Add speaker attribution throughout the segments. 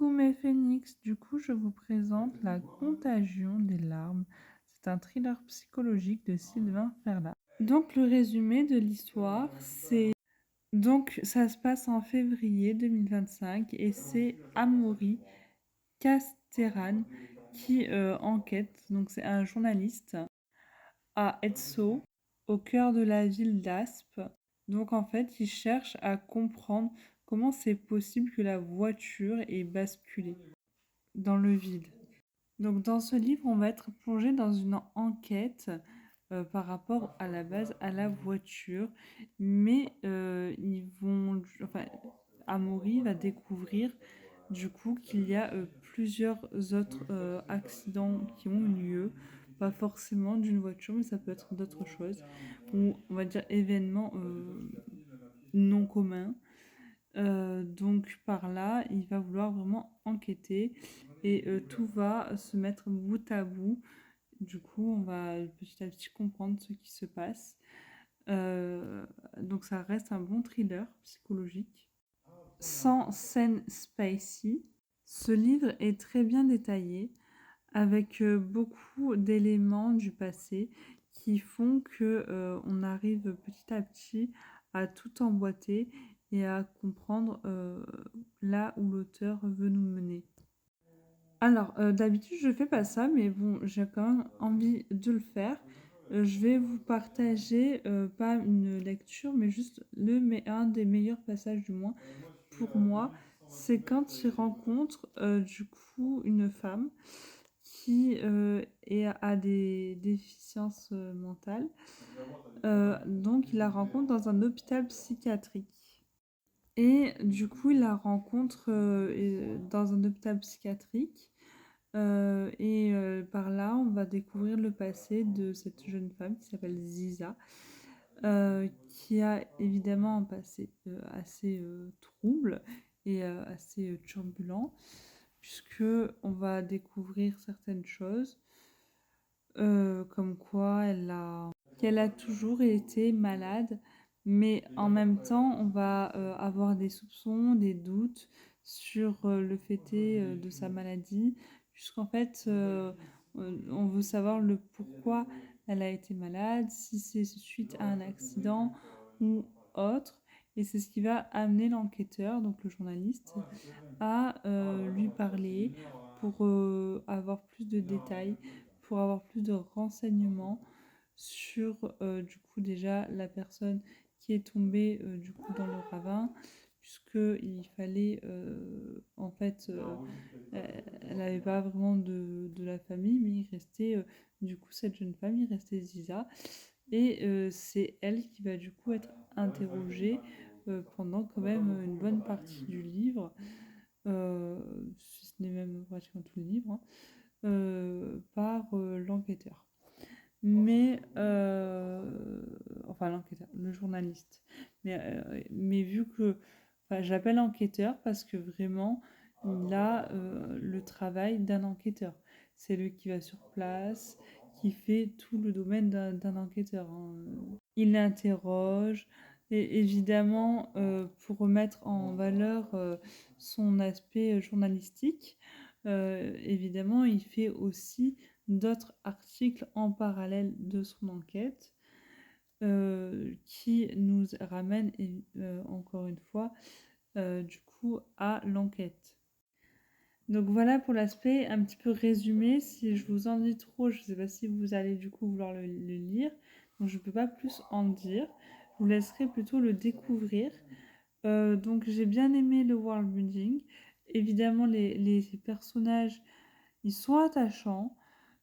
Speaker 1: Coucou mes phénix, du coup je vous présente La Contagion des larmes. C'est un thriller psychologique de Sylvain Ferlat. Donc le résumé de l'histoire, c'est... Donc ça se passe en février 2025 et c'est Amaury Castéran qui enquête. Donc c'est un journaliste à Etso, au cœur de la ville d'Aspe. Donc en fait, il cherche à comprendre comment c'est possible que la voiture ait basculé dans le vide. Donc dans ce livre, on va être plongé dans une enquête par rapport à la base à la voiture, mais enfin, Amaury va découvrir du coup qu'il y a plusieurs autres accidents qui ont eu lieu, pas forcément d'une voiture, mais ça peut être d'autres choses, ou on va dire événements non communs. Donc par là, il va vouloir vraiment enquêter et tout va se mettre bout à bout. Du coup, on va petit à petit comprendre ce qui se passe. Euh, donc ça reste un bon thriller psychologique. Sans scène spacey, ce livre est très bien détaillé avec beaucoup d'éléments du passé qui font que on arrive petit à petit à tout emboîter et à comprendre là où l'auteur veut nous mener. Alors, d'habitude, je fais pas ça, mais bon, j'ai quand même envie de le faire. Je vais vous partager, pas une lecture, mais juste un des meilleurs passages du moins, pour moi, c'est quand il rencontre du coup une femme qui a des déficiences mentales. Donc, il la rencontre dans un hôpital psychiatrique. Et du coup, il la rencontre dans un hôpital psychiatrique. Par là, on va découvrir le passé de cette jeune femme qui s'appelle Ziza, qui a évidemment un passé assez trouble et assez turbulent, puisque on va découvrir certaines choses, comme quoi qu'elle a toujours été malade, mais en même temps, on va avoir des soupçons, des doutes sur le fait de sa maladie, puisqu'en fait, on veut savoir le pourquoi elle a été malade, si c'est suite à un accident ou autre. Et c'est ce qui va amener l'enquêteur, donc le journaliste, à lui parler pour avoir plus de détails, pour avoir plus de renseignements sur du coup déjà la personne qui est tombée du coup dans le ravin, puisqu'il fallait en fait elle n'avait pas vraiment de la famille, mais il restait du coup cette jeune femme, il restait Ziza, et c'est elle qui va du coup être interrogée pendant quand même une bonne partie du livre, si ce n'est même pratiquement tout le livre, hein, par l'enquêteur. Mais, enfin l'enquêteur, le journaliste. Mais vu que, enfin, j'appelle enquêteur parce que vraiment, il a le travail d'un enquêteur. C'est lui qui va sur place, qui fait tout le domaine d'un enquêteur, hein. Il l'interroge, et évidemment, pour remettre en valeur son aspect journalistique, évidemment, il fait aussi d'autres articles en parallèle de son enquête qui nous ramènent encore une fois du coup à l'enquête. Donc voilà pour l'aspect un petit peu résumé. Si je vous en dis trop, je ne sais pas si vous allez du coup vouloir le lire. Donc je ne peux pas plus en dire. Je vous laisserai plutôt le découvrir. Donc j'ai bien aimé le world building. Évidemment, les personnages, ils sont attachants.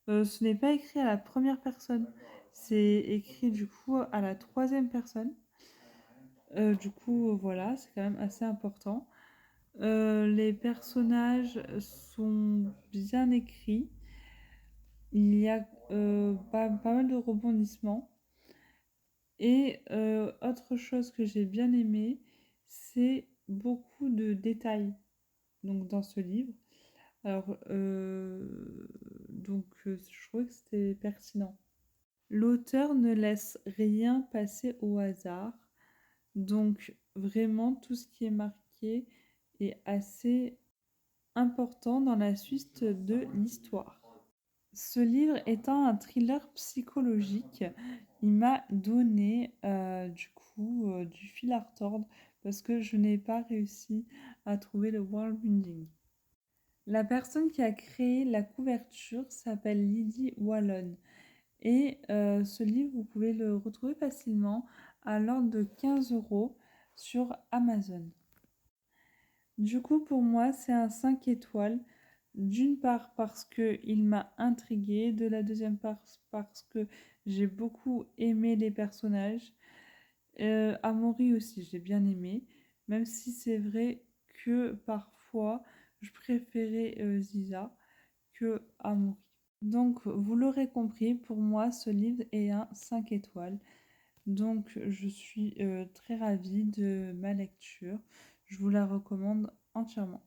Speaker 1: Ce n'est pas écrit à la première personne. C'est écrit du coup à la troisième personne. Du coup, voilà, c'est quand même assez important. Les personnages sont bien écrits. Il y a pas mal de rebondissements. Et autre chose que j'ai bien aimé, c'est beaucoup de détails donc, dans ce livre. Alors, je trouvais que c'était pertinent. L'auteur ne laisse rien passer au hasard. Donc, vraiment, tout ce qui est marqué est assez important dans la suite de l'histoire. Ce livre étant un thriller psychologique, il m'a donné du fil à retordre parce que je n'ai pas réussi à trouver le world building. La personne qui a créé la couverture s'appelle Lydie Wallon et ce livre, vous pouvez le retrouver facilement à l'ordre de 15 € sur Amazon. Du coup, pour moi, c'est un 5 étoiles. D'une part parce qu'il m'a intriguée, de la deuxième part parce que j'ai beaucoup aimé les personnages. Amaury aussi, j'ai bien aimé, même si c'est vrai que parfois je préférais Ziza que Amaury. Donc, vous l'aurez compris, pour moi, ce livre est un 5 étoiles. Donc, je suis très ravie de ma lecture. Je vous la recommande entièrement.